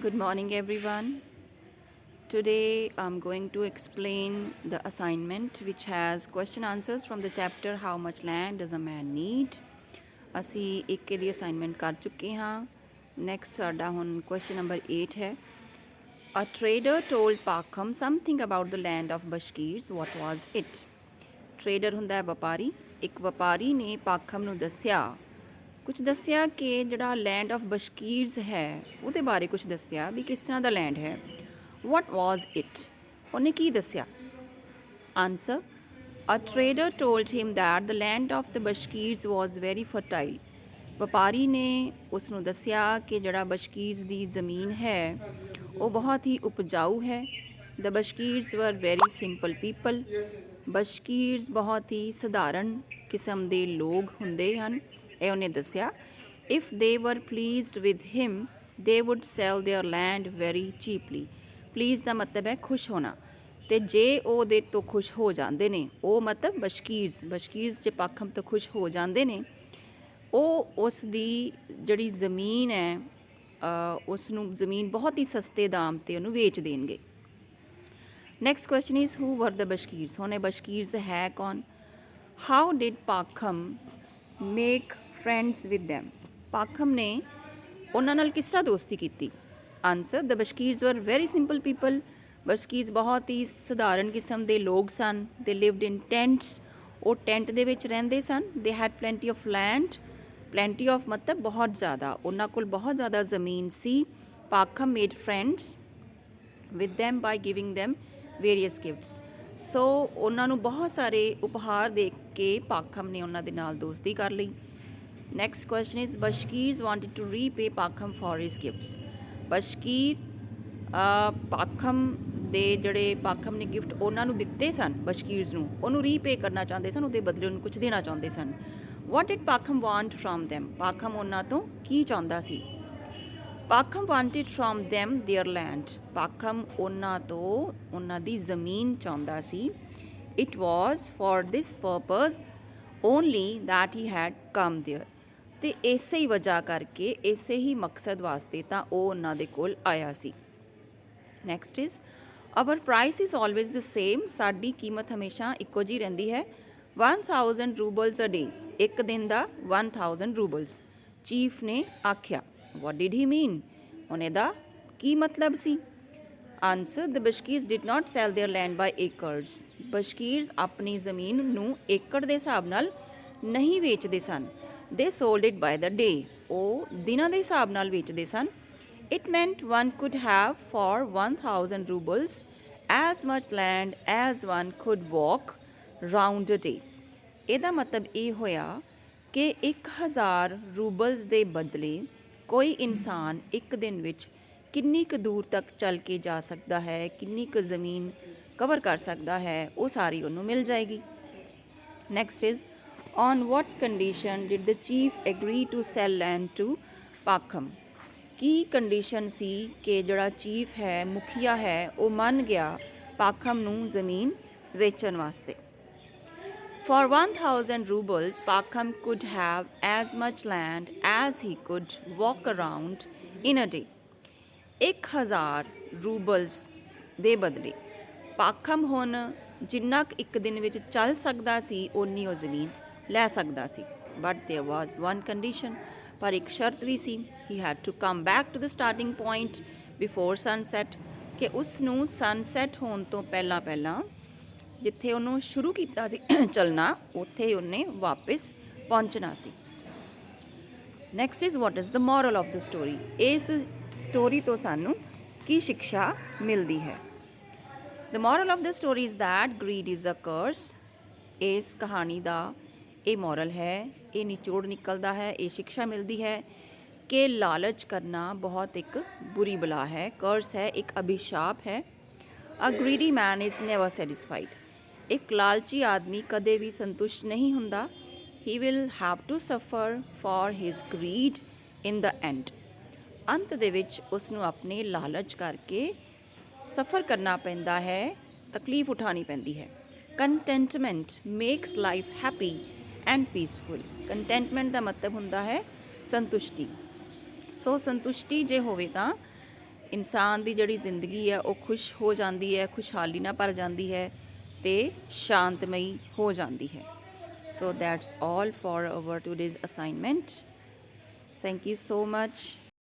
Good morning, everyone. Today I'm going to explain the assignment which has question answers from the chapter How Much Land Does a Man Need? ਅਸੀਂ ਇੱਕ ਦੀ assignment ਕਰ ਚੁੱਕੇ ਹਾਂ। Next ਸਾਡਾ ਹੁਣ question number 8 ਹੈ। A trader told Pakham something about the land of Bashkirs. What was it? Trader ਹੁੰਦਾ ਹੈ ਵਪਾਰੀ। ਇੱਕ ਵਪਾਰੀ ਨੇ ਪਾਖਮ ਨੂੰ ਦੱਸਿਆ ਕੁਝ ਦੱਸਿਆ ਕਿ ਜਿਹੜਾ ਲੈਂਡ ਆਫ ਬਸ਼ਕੀਰਸ ਹੈ ਉਹਦੇ ਬਾਰੇ ਕੁਝ ਦੱਸਿਆ ਵੀ ਕਿਸ ਤਰ੍ਹਾਂ ਦਾ ਲੈਂਡ ਹੈ। What was it? ਉਹਨੇ ਕੀ ਦੱਸਿਆ? Answer, a trader told him that the land of the Bashkirs was very fertile. ਵਪਾਰੀ ਨੇ ਉਸ ਨੂੰ ਦੱਸਿਆ ਕਿ ਜਿਹੜਾ ਬਸ਼ਕੀਰਸ ਦੀ ਜ਼ਮੀਨ ਹੈ ਉਹ ਬਹੁਤ ਹੀ ਉਪਜਾਊ ਹੈ। ਦ ਬਸ਼ਕੀਰਸ ਵਰ ਵੈਰੀ ਸਿੰਪਲ ਪੀਪਲ। ਬਸ਼ਕੀਰਸ ਬਹੁਤ ਹੀ ਸਧਾਰਨ ਕਿਸਮ ਦੇ ਲੋਕ ਹੁੰਦੇ ਹਨ। ਇਹ ਉਹਨੇ ਦੱਸਿਆ। ਇਫ ਦੇ ਵਰ pleased with him they would sell their land very cheaply. Please ਦਾ ਮਤਲਬ ਹੈ ਖੁਸ਼ ਹੋਣਾ, ਅਤੇ ਜੇ ਉਹ ਉਹਦੇ ਤੋਂ ਖੁਸ਼ ਹੋ ਜਾਂਦੇ ਨੇ, ਉਹ ਮਤਲਬ ਬਸ਼ਕੀਰਸ ਜੇ ਪਾਖਮ ਤੋਂ ਖੁਸ਼ ਹੋ ਜਾਂਦੇ ਨੇ, ਉਹ ਉਸ ਦੀ ਜਿਹੜੀ ਜ਼ਮੀਨ ਹੈ ਉਸ ਨੂੰ ਜ਼ਮੀਨ ਬਹੁਤ ਹੀ ਸਸਤੇ ਦਾਮ 'ਤੇ ਉਹਨੂੰ ਵੇਚ ਦੇਣਗੇ। ਨੈਕਸਟ ਕੁਐਸਚਨ ਇਜ਼ ਹੂ ਵਰ ਦ ਬਸ਼ਕੀਰਸ। ਹੁਣ ਇਹ ਬਸ਼ਕੀਰਸ ਹੈ ਕੌਣ? How did Pakhom make friends with them. Pakhom ਨੇ ਉਹਨਾਂ ਨਾਲ ਕਿਸ ਤਰ੍ਹਾਂ ਦੋਸਤੀ ਕੀਤੀ? ਆਂਸਰ, ਦ ਬਸ਼ਕੀਰਸ ਵਰ ਵੈਰੀ ਸਿੰਪਲ ਪੀਪਲ। ਬਸ਼ਕੀਰਸ ਬਹੁਤ ਹੀ ਸਧਾਰਨ ਕਿਸਮ ਦੇ ਲੋਕ ਸਨ। ਦੇ ਲਿਵਡ ਇਨ ਟੈਂਟਸ। ਉਹ ਟੈਂਟ ਦੇ ਵਿੱਚ ਰਹਿੰਦੇ ਸਨ। They had plenty of land. Plenty of ਮਤਲਬ ਬਹੁਤ ਜ਼ਿਆਦਾ, ਉਹਨਾਂ ਕੋਲ ਬਹੁਤ ਜ਼ਿਆਦਾ ਜ਼ਮੀਨ ਸੀ। Pakhom made friends with them by giving them various gifts. So ਉਹਨਾਂ ਨੂੰ ਬਹੁਤ ਸਾਰੇ ਉਪਹਾਰ ਦੇ ਕੇ ਪਾਖਮ ਨੇ ਉਹਨਾਂ ਦੇ ਨਾਲ ਦੋਸਤੀ ਕਰ ਲਈ। Next question is Bashkirs wanted to repay Pakhom for his gifts. Bashkir Pakhom ਦੇ ਜਿਹੜੇ ਪਾਖਮ ਨੇ ਗਿਫਟ ਉਹਨਾਂ ਨੂੰ ਦਿੱਤੇ ਸਨ, ਬਸ਼ਕੀਰਸ ਨੂੰ ਉਹਨੂੰ ਰੀਪੇ ਕਰਨਾ ਚਾਹੁੰਦੇ ਸਨ, ਉਹਦੇ ਬਦਲੇ ਉਹਨੂੰ ਕੁਝ ਦੇਣਾ ਚਾਹੁੰਦੇ ਸਨ। What did Pakhom want from them. Pakhom ਉਹਨਾਂ ਤੋਂ ਕੀ ਚਾਹੁੰਦਾ ਸੀ? Pakhom wanted from them their land. Pakhom ਉਹਨਾਂ ਤੋਂ ਉਹਨਾਂ ਦੀ ਜ਼ਮੀਨ ਚਾਹੁੰਦਾ ਸੀ। It was for this purpose only that he had come there. ਅਤੇ ਇਸੇ ਹੀ ਵਜ੍ਹਾ ਕਰਕੇ, ਇਸੇ ਹੀ ਮਕਸਦ ਵਾਸਤੇ ਤਾਂ ਉਹ ਉਹਨਾਂ ਦੇ ਕੋਲ ਆਇਆ ਸੀ। Next is our price is always the same. ਸਾਡੀ ਕੀਮਤ ਹਮੇਸ਼ਾ ਇੱਕੋ ਜਿਹੀ ਰਹਿੰਦੀ ਹੈ। 1000 ਰੂਬਲਸ ਅ ਡੇ। ਇੱਕ ਦਿਨ ਦਾ 1000 ਰੂਬਲਸ। ਚੀਫ ਨੇ ਆਖਿਆ। What did he mean? ਉਹਨੇ ਦਾ ਕੀ ਮਤਲਬ ਸੀ? Answer, the Bashkirs did not sell their land by acres. Bashkirs ਆਪਣੀ ਜ਼ਮੀਨ ਨੂੰ ਏਕੜ ਦੇ ਹਿਸਾਬ ਨਾਲ ਨਹੀਂ ਵੇਚਦੇ ਸਨ। They sold it by the day. ਉਹ ਦਿਨਾਂ ਦੇ ਹਿਸਾਬ ਨਾਲ ਵੇਚਦੇ ਸਨ। It meant one could have for 1000 roubles as much land as one could walk round a day. ਇਹਦਾ ਮਤਲਬ ਇਹ ਹੋਇਆ ਕਿ 1000 ਰੂਬਲਸ ਦੇ ਬਦਲੇ ਕੋਈ ਇਨਸਾਨ ਇੱਕ ਦਿਨ ਵਿੱਚ ਕਿੰਨੀ ਕੁ ਦੂਰ ਤੱਕ ਚੱਲ ਕੇ ਜਾ ਸਕਦਾ ਹੈ, ਕਿੰਨੀ ਕੁ ਜ਼ਮੀਨ ਕਵਰ ਕਰ ਸਕਦਾ ਹੈ, ਉਹ ਸਾਰੀ ਉਹਨੂੰ ਮਿਲ ਜਾਏਗੀ। Next is on what condition did the chief agree to sell land to Pakhom. ਕੀ ਕੰਡੀਸ਼ਨ ਸੀ ਕਿ ਜਿਹੜਾ ਚੀਫ ਹੈ, ਮੁਖੀਆ ਹੈ, ਉਹ ਮੰਨ ਗਿਆ ਪਾਖਮ ਨੂੰ ਜ਼ਮੀਨ ਵੇਚਣ ਵਾਸਤੇ। For 1000 rubles, Pakham could have as much land as he could walk around in a day. 1000 ਰੂਬਲਸ ਦੇ ਬਦਲੇ ਪਾਖਮ ਹੁਣ ਜਿੰਨਾ ਕੁ ਇੱਕ ਦਿਨ ਵਿੱਚ ਚੱਲ ਸਕਦਾ ਸੀ ਓਨੀ ਉਹ ਜ਼ਮੀਨ ਲੈ ਸਕਦਾ ਸੀ। But there was one condition. ਪਰ ਇੱਕ ਸ਼ਰਤ ਵੀ ਸੀ। He had to come back to the starting point before sunset. ਕਿ ਉਸ ਨੂੰ ਸਨਸੈਟ ਹੋਣ ਤੋਂ ਪਹਿਲਾਂ ਪਹਿਲਾਂ ਜਿੱਥੇ ਉਹਨੂੰ ਸ਼ੁਰੂ ਕੀਤਾ ਸੀ ਚੱਲਣਾ, ਉੱਥੇ ਉਹਨੇ ਵਾਪਸ ਪਹੁੰਚਣਾ ਸੀ। Next is what is the moral of the story. ਇਸ ਸਟੋਰੀ ਤੋਂ ਸਾਨੂੰ ਕੀ ਸਿੱਖਿਆ ਮਿਲਦੀ ਹੈ? The moral of the story is that greed is a curse. ਇਸ ਕਹਾਣੀ ਦਾ ਇਹ ਮੋਰਲ ਹੈ, ਇਹ ਨਿਚੋੜ ਨਿਕਲਦਾ ਹੈ, ਇਹ ਸਿੱਖਿਆ ਮਿਲਦੀ ਹੈ ਕਿ ਲਾਲਚ ਕਰਨਾ ਬਹੁਤ ਇੱਕ ਬੁਰੀ ਬਲਾ ਹੈ, ਕਰਸ ਹੈ, ਇੱਕ ਅਭਿਸ਼ਾਪ ਹੈ। ਅ ਗਰੀਡੀ ਮੈਨ ਇਜ਼ ਨੈਵਰ ਸੈਟਿਸਫਾਈਡ। ਇੱਕ ਲਾਲਚੀ ਆਦਮੀ ਕਦੇ ਵੀ ਸੰਤੁਸ਼ਟ ਨਹੀਂ ਹੁੰਦਾ। ਹੀ ਵਿਲ ਹੈਵ ਟੂ ਸਫਰ for his greed in the and. ਅੰਤ ਦੇ ਵਿੱਚ ਉਸ ਨੂੰ ਆਪਣੇ ਲਾਲਚ ਕਰਕੇ ਸਫਰ ਕਰਨਾ ਪੈਂਦਾ ਹੈ, ਤਕਲੀਫ ਉਠਾਉਣੀ ਪੈਂਦੀ ਹੈ। Contentment makes life happy and peaceful. Contentment ਦਾ ਮਤਲਬ ਹੁੰਦਾ ਹੈ ਸੰਤੁਸ਼ਟੀ। ਸੋ ਸੰਤੁਸ਼ਟੀ ਜੇ ਹੋਵੇ ਤਾਂ ਇਨਸਾਨ ਦੀ ਜਿਹੜੀ ਜ਼ਿੰਦਗੀ ਹੈ ਉਹ ਖੁਸ਼ ਹੋ ਜਾਂਦੀ ਹੈ, ਖੁਸ਼ਹਾਲੀ ਨਾਲ ਭਰ ਜਾਂਦੀ ਹੈ ਤੇ ਸ਼ਾਂਤਮਈ ਹੋ ਜਾਂਦੀ ਹੈ। So that's all for our today's assignment. Thank you so much.